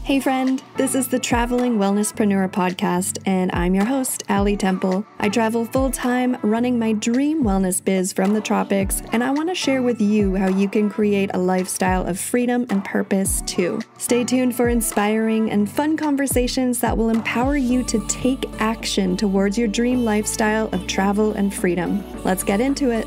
Hey friend, this is the Traveling Wellnesspreneur podcast, and I'm your host, Allie Temple. I travel full-time running my dream wellness biz from the tropics, and I want to share with you how you can create a lifestyle of freedom and purpose too. Stay tuned for inspiring and fun conversations that will empower you to take action towards your dream lifestyle of travel and freedom. Let's get into it.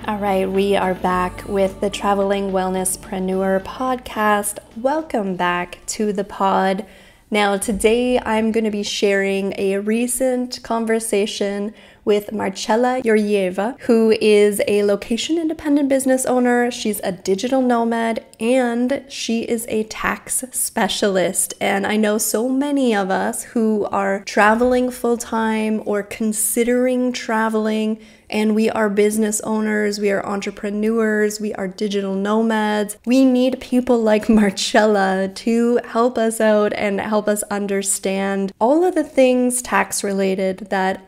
All right, we are back with the Traveling Wellnesspreneur podcast. Welcome back to the pod. Now, today I'm going to be sharing a recent conversation with Marchela Georgieva, who is a location-independent business owner. She's a digital nomad, and she is a tax specialist. And I know so many of us who are traveling full-time or considering traveling, and we are business owners, we are entrepreneurs, we are digital nomads. We need people like Marchela to help us out and help us understand all of the things tax related that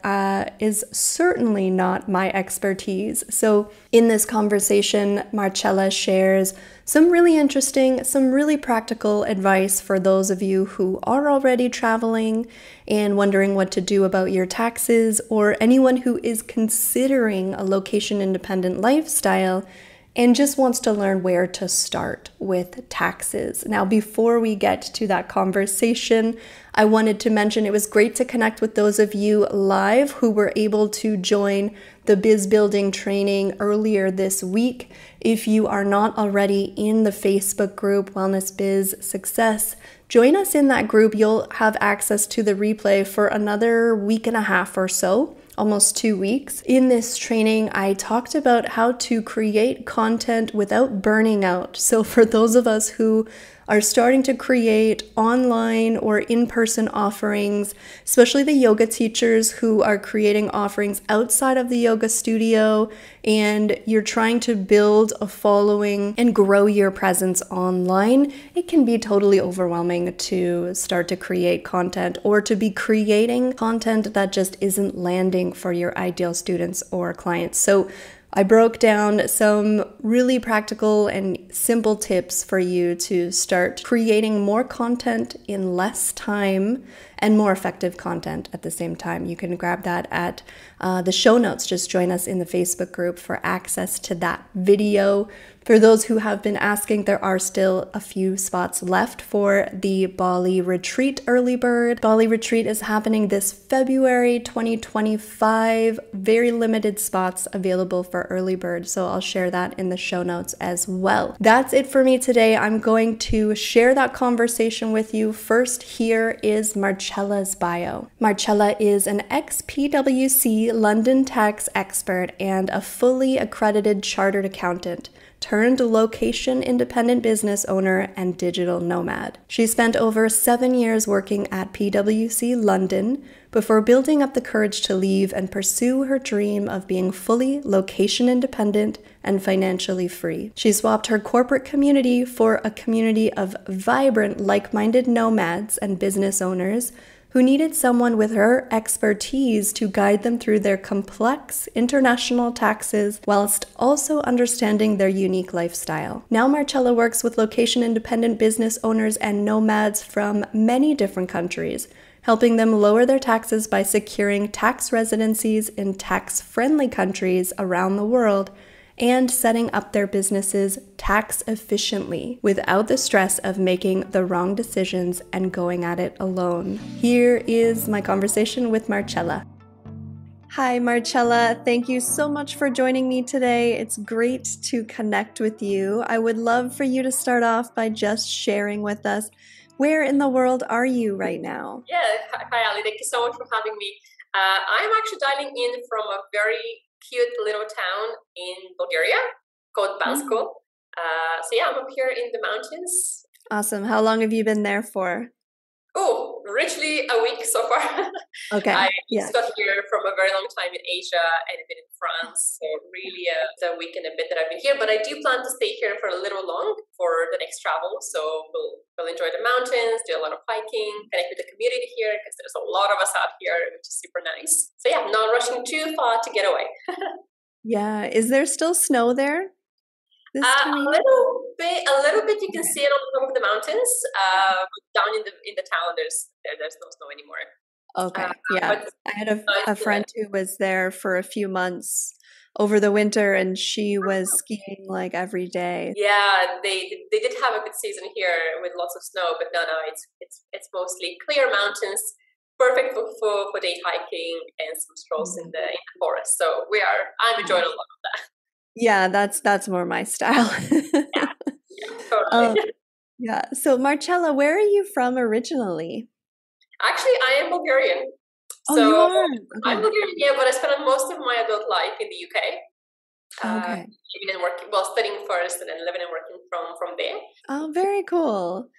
is certainly not my expertise. So in this conversation, Marchela shares some really interesting, some really practical advice for those of you who are already traveling and wondering what to do about your taxes, or anyone who is considering a location-independent lifestyle and just wants to learn where to start with taxes. Now, before we get to that conversation, I wanted to mention it was great to connect with those of you live who were able to join the biz building training earlier this week. If you are not already in the Facebook group, Wellness Biz Success, join us in that group. You'll have access to the replay for another week and a half or so. Almost 2 weeks. In this training, I talked about how to create content without burning out. So for those of us who are starting to create online or in-person offerings, especially the yoga teachers who are creating offerings outside of the yoga studio, and you're trying to build a following and grow your presence online, it can be totally overwhelming to start to create content or to be creating content that just isn't landing for your ideal students or clients. So I broke down some really practical and simple tips for you to start creating more content in less time and more effective content at the same time. You can grab that at the show notes. Just join us in the Facebook group for access to that video. For those who have been asking, there are still a few spots left for the Bali Retreat early bird. Bali Retreat is happening this February 2025. Very limited spots available for early bird, so I'll share that in the show notes as well. That's it for me today. I'm going to share that conversation with you. First, here is Marchela's bio. Marchela is an ex-PwC London tax expert and a fully accredited chartered accountant turned location-independent business owner and digital nomad. She spent over 7 years working at PwC London before building up the courage to leave and pursue her dream of being fully location-independent and financially free. She swapped her corporate community for a community of vibrant, like-minded nomads and business owners who needed someone with her expertise to guide them through their complex international taxes whilst also understanding their unique lifestyle. Now Marchela works with location-independent business owners and nomads from many different countries, helping them lower their taxes by securing tax residencies in tax-friendly countries around the world and setting up their businesses tax efficiently without the stress of making the wrong decisions and going at it alone. Here is my conversation with Marchela. Hi, Marchela. Thank you so much for joining me today. It's great to connect with you. I would love for you to start off by just sharing with us, where in the world are you right now? Yeah, hi Ali. Thank you so much for having me. I'm actually dialing in from a very cute little town in Bulgaria called Bansko. So yeah, I'm up here in the mountains. Awesome. How long have you been there for? Oh, richly a week so far. Okay. I just got here from a very long time in Asia and a bit in France. So really a week and a bit that I've been here. But I do plan to stay here for a little long for the next travel. So we'll enjoy the mountains, do a lot of hiking, connect with the community here because there's a lot of us out here, which is super nice. So yeah, not rushing too far to get away. Yeah. Is there still snow there? A little a little bit. You can Okay. see it on the top of the mountains. Yeah. Down in the town, there's no snow anymore. Okay. Yeah. But I had a nice. friend who was there for a few months over the winter and she was skiing like every day. Yeah, they did have a good season here with lots of snow, but no, it's mostly clear mountains, perfect for day hiking and some strolls Mhm. in the forest. So I'm enjoying a Nice. lot of that. Yeah, that's more my style. Yeah, yeah, totally. Um, yeah. So Marcella, where are you from originally? Actually, I am Bulgarian. Oh, you So are? I'm Okay. Bulgarian, yeah, but I spent most of my adult life in the UK. Okay. Living and working, well, studying first and then living and working from there. Oh, very cool.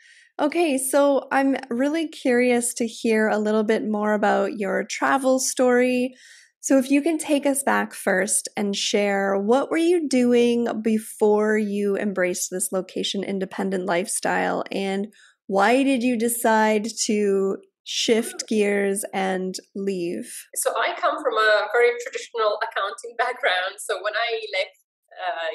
Okay, so I'm really curious to hear a little bit more about your travel story. So if you can take us back first and share what were you doing before you embraced this location independent lifestyle and why did you decide to shift gears and leave? So I come from a very traditional accounting background. So when I left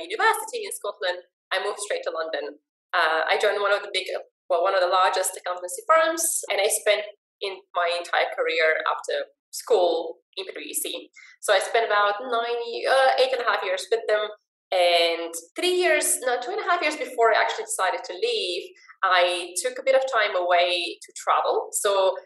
university in Scotland, I moved straight to London. I joined one of the largest accountancy firms, and I spent in my entire career after school in PwC. So I spent about 8.5 years with them, and 3 years, no, 2.5 years before I actually decided to leave, I took a bit of time away to travel. So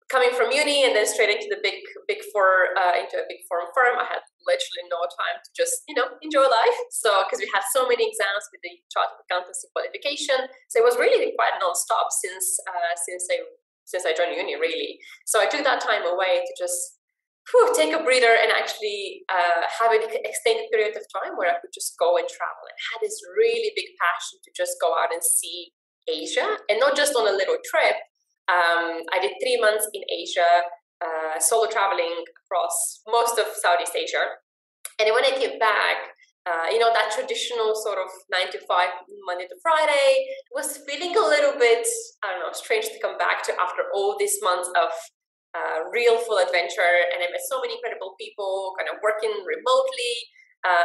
coming from uni and then straight into the big four into a big four firm, I had literally no time to just enjoy life. So because we had so many exams with the chartered accountancy qualification, so it was really quite nonstop since I joined uni really. So I took that time away to just take a breather and actually have an extended period of time where I could just go and travel. And had this really big passion to just go out and see Asia, and not just on a little trip. I did 3 months in Asia, solo traveling across most of Southeast Asia. And then when I came back, that traditional sort of 9 to 5, Monday to Friday, was feeling a little bit, I don't know, strange to come back to after all these months of real full adventure. And I met so many incredible people kind of working remotely.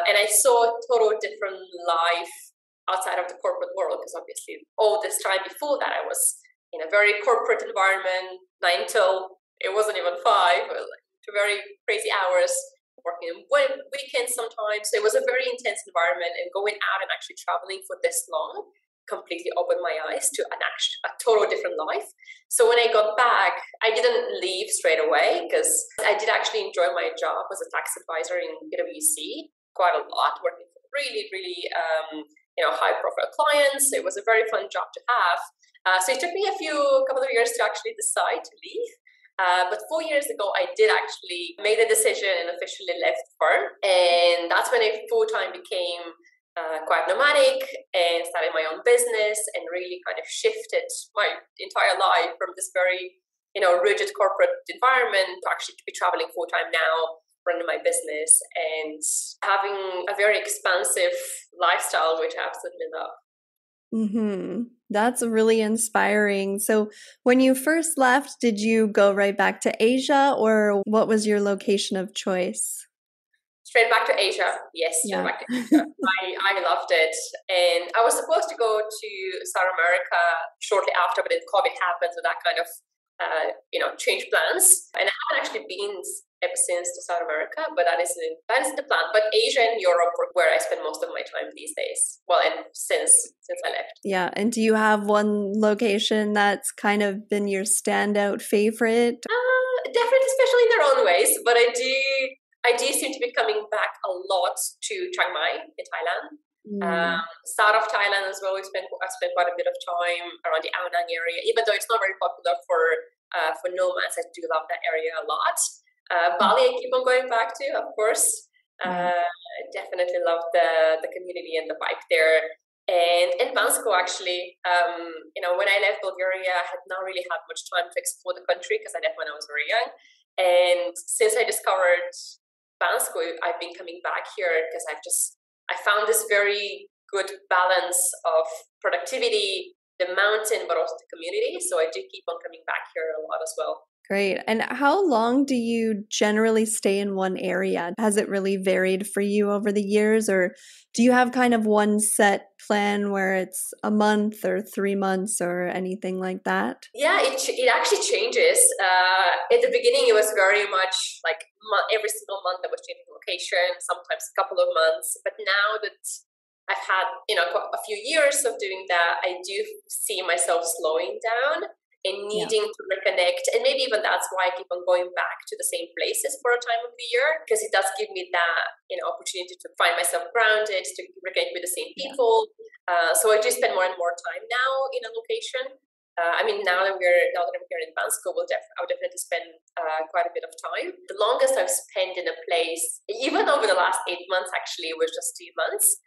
And I saw a total different life outside of the corporate world, because obviously all this time before that, I was in a very corporate environment, 9 till it wasn't even 5, to very crazy hours, working weekends sometimes. So it was a very intense environment, and going out and actually traveling for this long completely opened my eyes to a total different life. So when I got back, I didn't leave straight away, because I did actually enjoy my job as a tax advisor in PwC quite a lot, working for really, really high profile clients. It was a very fun job to have. So it took me a couple of years to actually decide to leave. But 4 years ago, I did actually make the decision and officially left the firm. And that's when I full-time became quite nomadic and started my own business, and really kind of shifted my entire life from this very, rigid corporate environment to actually be traveling full-time now, running my business and having a very expansive lifestyle, which I absolutely love. That's really inspiring. So, when you first left, did you go right back to Asia or what was your location of choice? Straight back to Asia. Yes, straight Yeah. back to Asia. I loved it. And I was supposed to go to South America shortly after, but then COVID happened, so that kind of, changed plans. And I haven't actually been ever since to South America, but that is the plan. But Asia and Europe are where I spend most of my time these days. Well, and since I left. Yeah. And do you have one location that's kind of been your standout favorite? Definitely, especially in their own ways. But I do seem to be coming back a lot to Chiang Mai in Thailand. Mm. South of Thailand as well. I spent quite a bit of time around the Ao Nang area, even though it's not very popular for nomads. I do love that area a lot. Bali, I keep on going back to, of course. Yeah. Definitely love the community and the vibe there. And Bansko, actually, when I left Bulgaria, I had not really had much time to explore the country because I left when I was very young. And since I discovered Bansko, I've been coming back here because I found this very good balance of productivity, the mountain, but also the community. So I do keep on coming back here a lot as well. Great. And how long do you generally stay in one area? Has it really varied for you over the years, or do you have kind of one set plan where it's a month or 3 months or anything like that? Yeah, it actually changes. At the beginning, it was very much like every single month I was changing location, sometimes a couple of months. But now that I've had a few years of doing that, I do see myself slowing down and Yeah. needing to reconnect. And maybe even that's why I keep on going back to the same places for a time of the year, because it does give me that opportunity to find myself grounded, to reconnect with the same Yeah. people. So I do spend more and more time now in a location. I mean, now that I'm here in Bansko, I'll definitely spend quite a bit of time. The longest I've spent in a place, even over the last 8 months, actually, was just 2 months,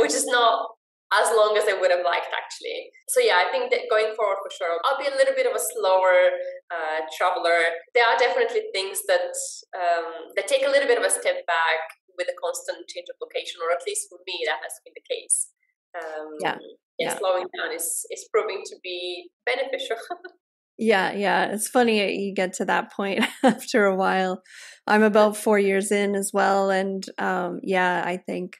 which is not as long as I would have liked, actually. So yeah, I think that going forward, for sure, I'll be a little bit of a slower traveler. There are definitely things that take a little bit of a step back with a constant change of location, or at least for me, that has been the case. Yeah. Yeah. Slowing down is proving to be beneficial. Yeah. It's funny you get to that point after a while. I'm about 4 years in as well. And I think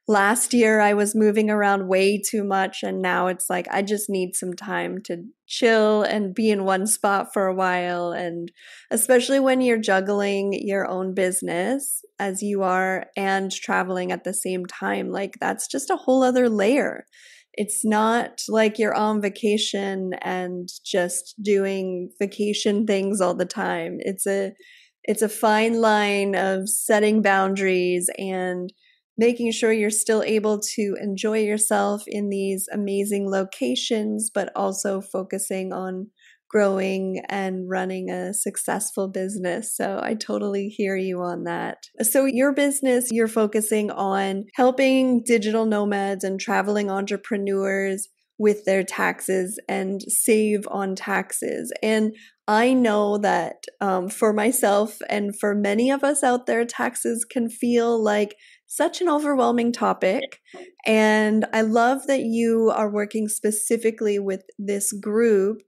last year I was moving around way too much. And now it's like I just need some time to chill and be in one spot for a while. And especially when you're juggling your own business as you are and traveling at the same time, like that's just a whole other layer. It's not like you're on vacation and just doing vacation things all the time. It's a fine line of setting boundaries and making sure you're still able to enjoy yourself in these amazing locations, but also focusing on growing and running a successful business. So I totally hear you on that. So your business, you're focusing on helping digital nomads and traveling entrepreneurs with their taxes and save on taxes. And I know that for myself and for many of us out there, taxes can feel like such an overwhelming topic. And I love that you are working specifically with this group.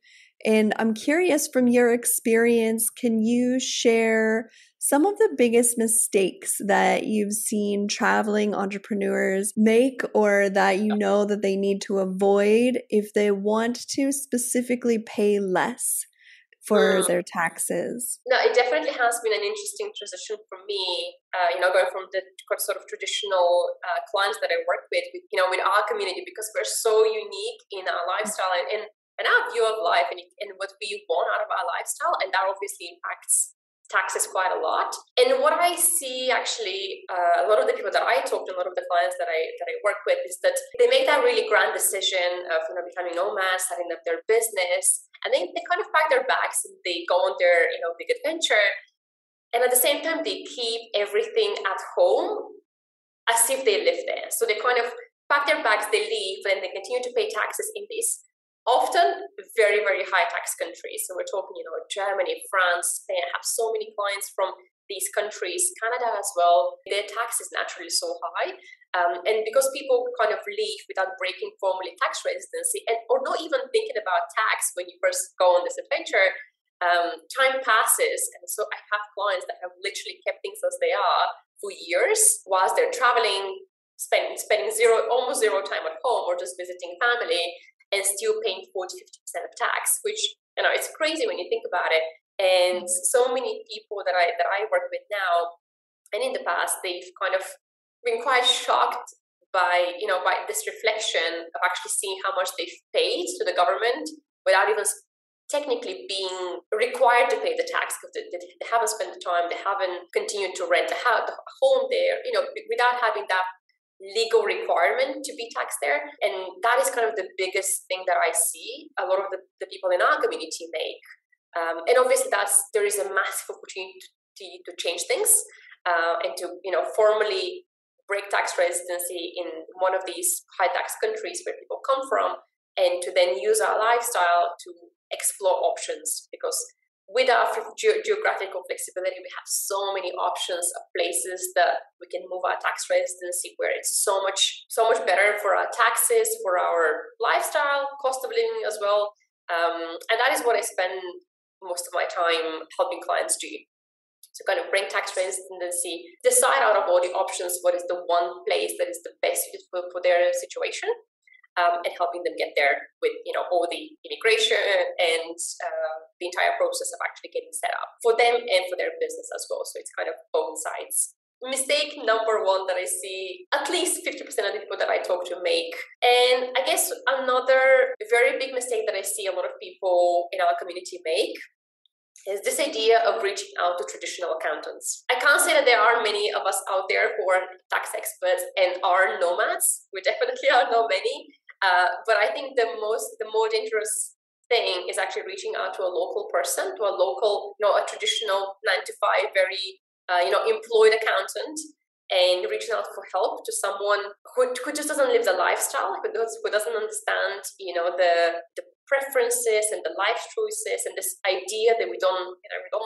And I'm curious, from your experience, can you share some of the biggest mistakes that you've seen traveling entrepreneurs make, or that you know that they need to avoid if they want to specifically pay less for their taxes? No, it definitely has been an interesting transition for me, going from the sort of traditional clients that I work with our community, because we're so unique in our lifestyle and our view of life and what we want out of our lifestyle. And that obviously impacts taxes quite a lot. And what I see actually, a lot of the people that I talk to, a lot of the clients that I work with, is that they make that really grand decision of becoming nomads, setting up their business, and then they kind of pack their bags and they go on their big adventure. And at the same time, they keep everything at home as if they live there. So they kind of pack their bags, they leave, and they continue to pay taxes in these often very, very high tax countries. So we're talking, Germany, France, Spain. I have so many clients from these countries, Canada as well. Their tax is naturally so high. And because people kind of leave without breaking formally tax residency or not even thinking about tax when you first go on this adventure, time passes. And so I have clients that have literally kept things as they are for years whilst they're traveling, spending almost zero time at home or just visiting family, and still paying 40-50% of tax, which it's crazy when you think about it. And so many people that I work with now, and in the past, they've kind of been quite shocked by this reflection of actually seeing how much they've paid to the government without even technically being required to pay the tax, because they haven't spent the time, they haven't continued to rent a home there, without having that legal requirement to be taxed there. And that is kind of the biggest thing that I see a lot of the people in our community make. And obviously there is a massive opportunity to change things and to formally break tax residency in one of these high tax countries where people come from, and to then use our lifestyle to explore options, because with our geographical flexibility, we have so many options of places that we can move our tax residency, where it's so much better for our taxes, for our lifestyle, cost of living as well. And that is what I spend most of my time helping clients do. So kind of bring tax residency, decide out of all the options what is the one place that is the best suited for their situation, and helping them get there with all the immigration and the entire process of actually getting set up for them and for their business as well. So it's kind of both sides. Mistake number one that I see at least 50% of the people that I talk to make, and I guess another very big mistake that I see a lot of people in our community make, is this idea of reaching out to traditional accountants. I can't say that there are many of us out there who are tax experts and are nomads. We definitely are not many, but I think the more dangerous thing is actually reaching out to a local person, to a local, a traditional 9 to 5, very employed accountant, and reaching out for help to someone who just doesn't live the lifestyle, who doesn't understand, the preferences and the life choices and this idea that we don't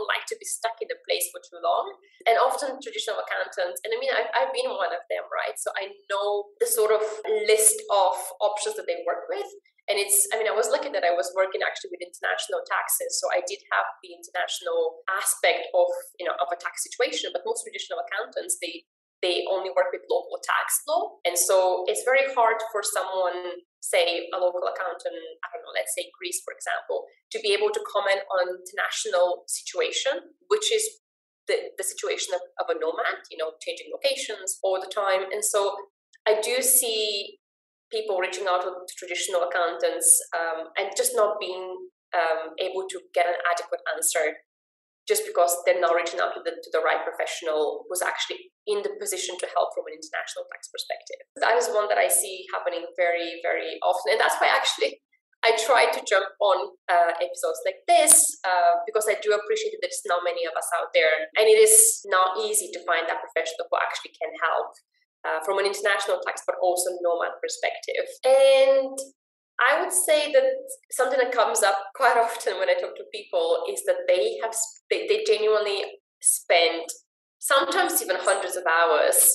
like to be stuck in a place for too long. And often traditional accountants, and I mean, I've been one of them, right? So I know the sort of list of options that they work with. And I was lucky that I was working actually with international taxes. So I did have the international aspect of a tax situation, but most traditional accountants, they only work with local tax law. And so it's very hard for someone, say a local accountant, I don't know, let's say Greece, for example, to be able to comment on an international situation, which is the situation of a nomad, changing locations all the time. And so I do see people reaching out to traditional accountants and just not being able to get an adequate answer, just because they're not reaching out to the right professional who's actually in the position to help from an international tax perspective. That is one that I see happening very, very often. And that's why actually I try to jump on episodes like this, because I do appreciate that there's not many of us out there. And it is not easy to find that professional who actually can help from an international tax, but also nomad perspective. And I would say that something that comes up quite often when I talk to people is that they genuinely spend sometimes even hundreds of hours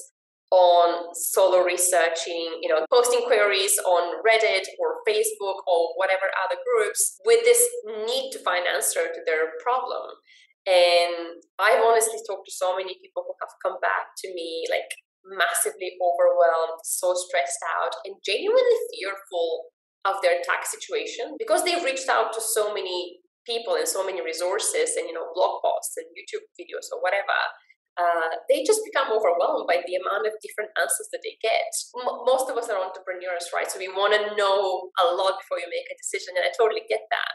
on solo researching, posting queries on Reddit or Facebook or whatever other groups with this need to find answer to their problem. And I've honestly talked to so many people who have come back to me like massively overwhelmed, so stressed out, and genuinely fearful of their tax situation, because they've reached out to so many people and so many resources and blog posts and YouTube videos or whatever. They just become overwhelmed by the amount of different answers that they get. Most of us are entrepreneurs, right? So we want to know a lot before you make a decision, and I totally get that.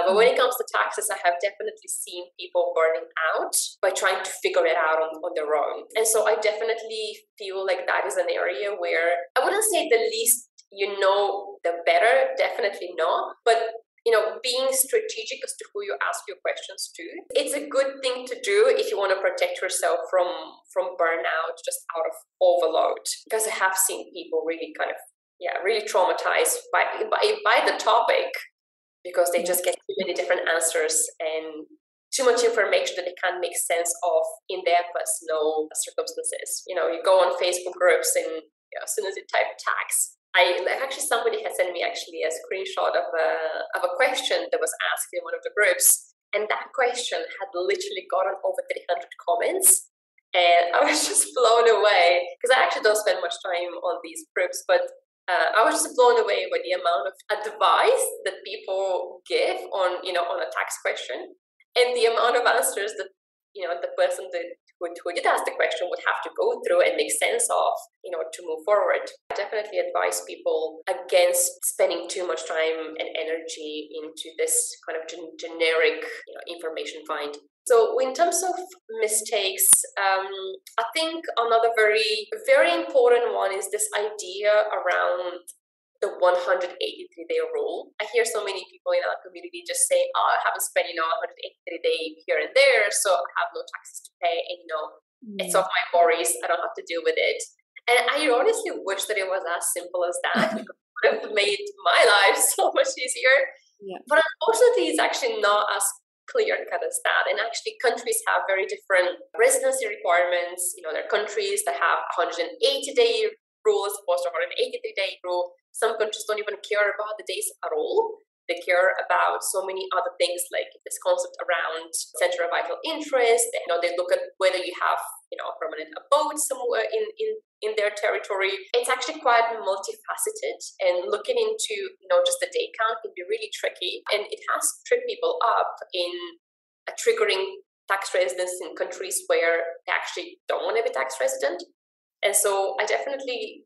But when it comes to taxes, I have definitely seen people burning out by trying to figure it out on their own. And so I definitely feel like that is an area where I wouldn't say the least the better, definitely not. But, being strategic as to who you ask your questions to, it's a good thing to do if you want to protect yourself from burnout, just out of overload. Because I have seen people really really traumatized by the topic, because they just get too many different answers and too much information that they can't make sense of in their personal circumstances. You go on Facebook groups and as soon as you type tax, somebody had sent me a screenshot of a question that was asked in one of the groups, and that question had literally gotten over 300 comments, and I was just blown away, because I actually don't spend much time on these groups, but I was just blown away by the amount of advice that people give on a tax question, and the amount of answers that the person who did ask the question would have to go through and make sense of, to move forward. I definitely advise people against spending too much time and energy into this kind of generic, information find. So in terms of mistakes, I think another very, very important one is this idea around the 183-day rule. I hear so many people in our community just say, I haven't spent, 183 days here and there, so I have no taxes to pay, and, it's off my worries, I don't have to deal with it. And I honestly wish that it was as simple as that, because it would have made my life so much easier. Yeah. But unfortunately, it's actually not as clear-cut as that. And actually, countries have very different residency requirements. There are countries that have 180-day rule as opposed to 183-day rule. Some countries don't even care about the days at all. They care about so many other things, like this concept around center of vital interest. They look at whether you have, a permanent abode somewhere in their territory. It's actually quite multifaceted, and looking into, just the day count can be really tricky. And it has tripped people up in triggering tax residents in countries where they actually don't want to be tax resident. And so I definitely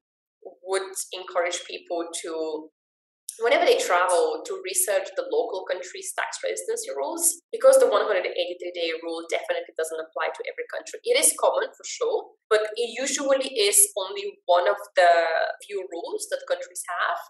would encourage people to, whenever they travel, to research the local country's tax residency rules, because the 183-day rule definitely doesn't apply to every country. It is common for sure, but it usually is only one of the few rules that countries have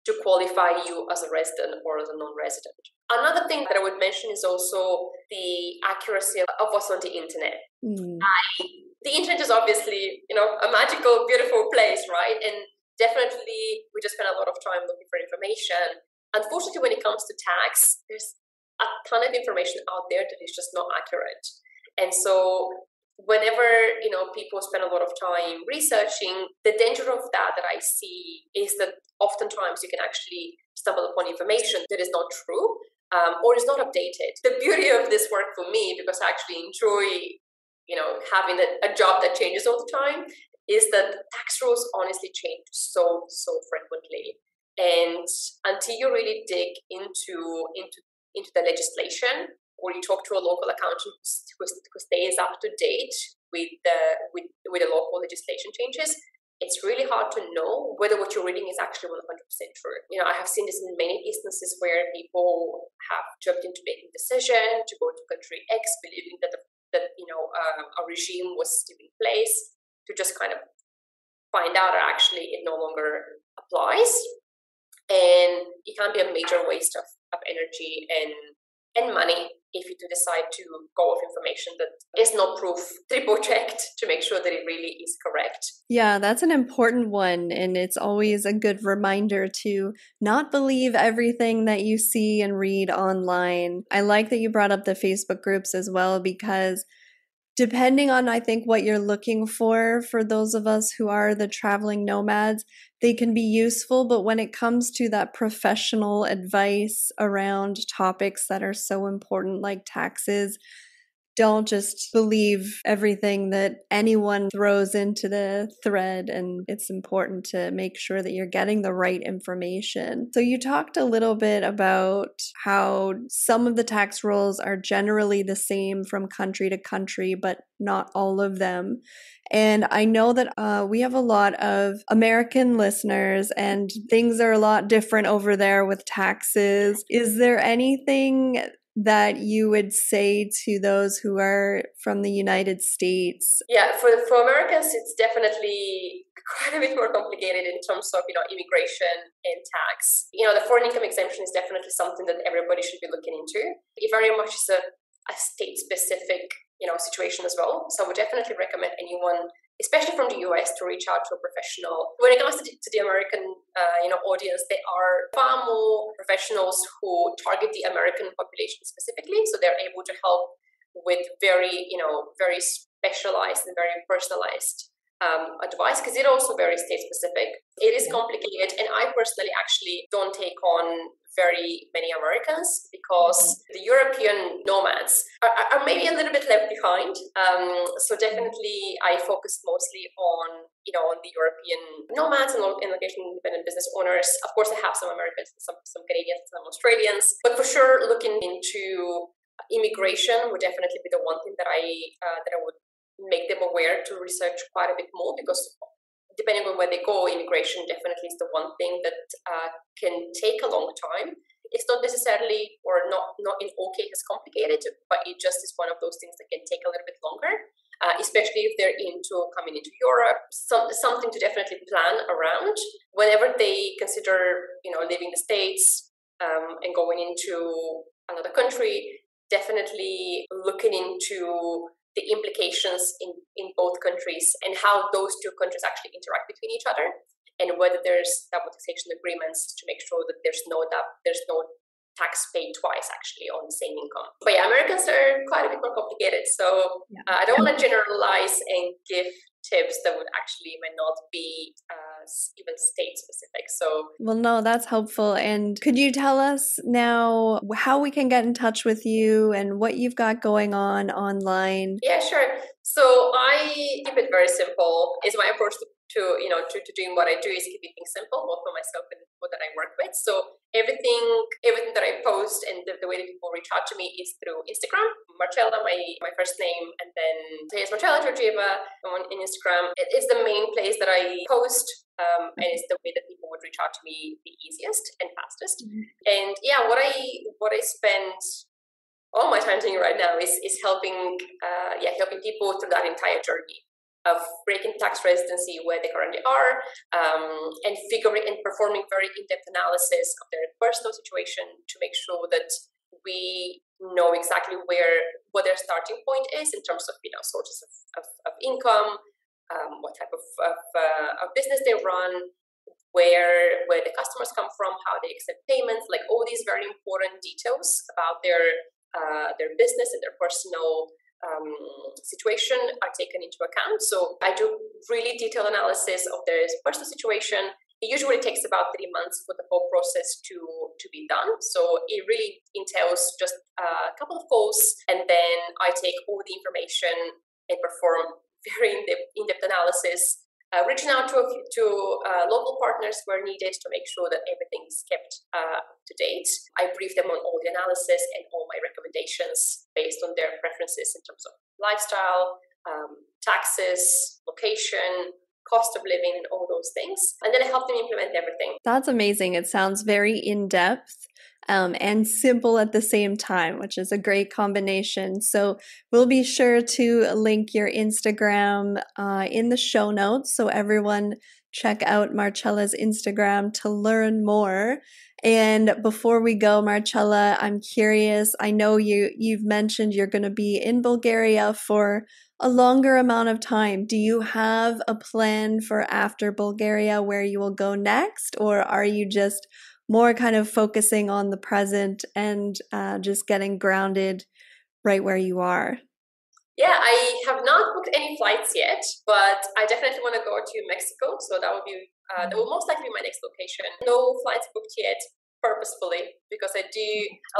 to qualify you as a resident or as a non-resident. Another thing that I would mention is also the accuracy of what's on the internet. The internet is obviously, a magical, beautiful place, right? And definitely, we just spend a lot of time looking for information. Unfortunately, when it comes to tax, there's a ton of information out there that is just not accurate. And so whenever, people spend a lot of time researching, the danger of that I see is that oftentimes you can actually stumble upon information that is not true or is not updated. The beauty of this work for me, because I actually enjoy, having a job that changes all the time, is that tax rules honestly change so frequently. And until you really dig into the legislation, or you talk to a local accountant who stays up to date with the local legislation changes, it's really hard to know whether what you're reading is actually 100% true. I have seen this in many instances where people have jumped into making a decision to go to country X, believing that a regime was still in place, to just kind of find out that actually it no longer applies. And it can be a major waste of energy and money if you do decide to go with information that is not proof, triple checked to make sure that it really is correct. Yeah, that's an important one. And it's always a good reminder to not believe everything that you see and read online. I like that you brought up the Facebook groups as well, because depending on, I think, what you're looking for those of us who are the traveling nomads, they can be useful. But when it comes to that professional advice around topics that are so important, like taxes, don't just believe everything that anyone throws into the thread. And it's important to make sure that you're getting the right information. So you talked a little bit about how some of the tax rules are generally the same from country to country, but not all of them. And I know that we have a lot of American listeners, and things are a lot different over there with taxes. Is there anything that you would say to those who are from the United States? Yeah, for Americans, it's definitely quite a bit more complicated in terms of, immigration and tax. The foreign income exemption is definitely something that everybody should be looking into. It very much is a state-specific, situation as well. So I would definitely recommend anyone, especially from the US, to reach out to a professional. When it comes to the American, audience, there are far more professionals who target the American population specifically. So they're able to help with very specialized and very personalized advice, because it also very state specific. It is complicated, and I personally actually don't take on very many Americans, because the European nomads are maybe a little bit left behind. So definitely I focus mostly on the European nomads and location independent business owners. Of course, I have some Americans, some Canadians, some Australians, but for sure looking into immigration would definitely be the one thing that I would make them aware to research quite a bit more, because depending on where they go, immigration definitely is the one thing that can take a long time. It's not necessarily, or not in all cases, complicated, but it just is one of those things that can take a little bit longer, especially if they're coming into Europe. Something to definitely plan around whenever they consider, leaving the States and going into another country. Definitely looking into the implications in both countries and how those two countries actually interact between each other, and whether there's double taxation agreements to make sure that there's no tax paid twice actually on the same income. But yeah, Americans are quite a bit more complicated, so I don't want to generalize and give tips that would actually might not be even state specific. So, well, no, that's helpful. And could you tell us now how we can get in touch with you and what you've got going on online? Yeah, sure. So I keep it very simple. Is my approach to doing what I do is keeping things simple, both for myself and people that I work with. So everything that I post and the way that people reach out to me is through Instagram. Marchela, my first name, and then it's Marchela Georgieva on Instagram. It's the main place that I post, and it's the way that people would reach out to me the easiest and fastest. And yeah, what I spend all my time doing right now is helping people through that entire journey of breaking tax residency where they currently are, and figuring and performing very in-depth analysis of their personal situation to make sure that we know exactly what their starting point is in terms of sources of income, what type of business they run, where the customers come from, how they accept payments, like all these very important details about their business and their personal situation are taken into account. So I do really detailed analysis of their personal situation. It usually takes about 3 months for the whole process to be done. So it really entails just a couple of calls, and then I take all the information and perform very in-depth analysis, reaching out to local partners where needed to make sure that everything is kept to date. I brief them on all the analysis and all my recommendations based on their preferences in terms of lifestyle, taxes, location, cost of living, and all those things. And then I help them implement everything. That's amazing. It sounds very in-depth. And simple at the same time, which is a great combination. So we'll be sure to link your Instagram in the show notes. So everyone check out Marchela's Instagram to learn more. And before we go, Marchela, I'm curious. I know you've mentioned you're going to be in Bulgaria for a longer amount of time. Do you have a plan for after Bulgaria where you will go next? Or are you just more kind of focusing on the present and just getting grounded right where you are? Yeah, I have not booked any flights yet, but I definitely want to go to Mexico. So that will be that will most likely be my next location. No flights booked yet, purposefully, because a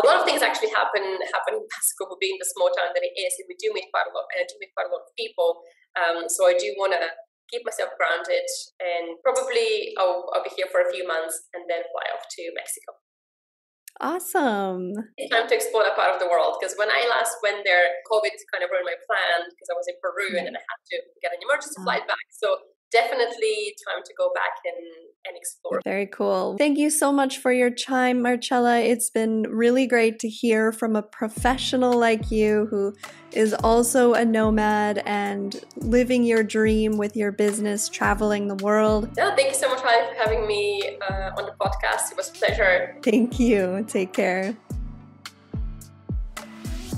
lot of things actually happen in Mexico, being the small town that it is, and we do meet quite a lot, and I do meet quite a lot of people. So I do want to keep myself grounded, and probably I'll be here for a few months and then fly off to Mexico. Awesome. It's time to explore that part of the world, because when I last went there, COVID kind of ruined my plan because I was in Peru and then I had to get an emergency flight back. So definitely time to go back and explore. Very cool. Thank you so much for your time, Marchela. It's been really great to hear from a professional like you who is also a nomad and living your dream with your business, traveling the world. Yeah, thank you so much for having me on the podcast. It was a pleasure. Thank you. Take care.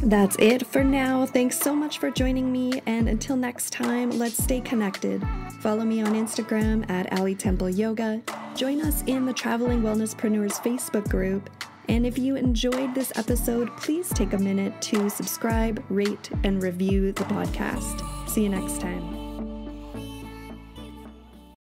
That's it for now. Thanks so much for joining me, and until next time, let's stay connected. Follow me on Instagram at Ali Temple Yoga. Join us in the Traveling Wellnesspreneurs Facebook group. And if you enjoyed this episode, please take a minute to subscribe, rate, and review the podcast. See you next time.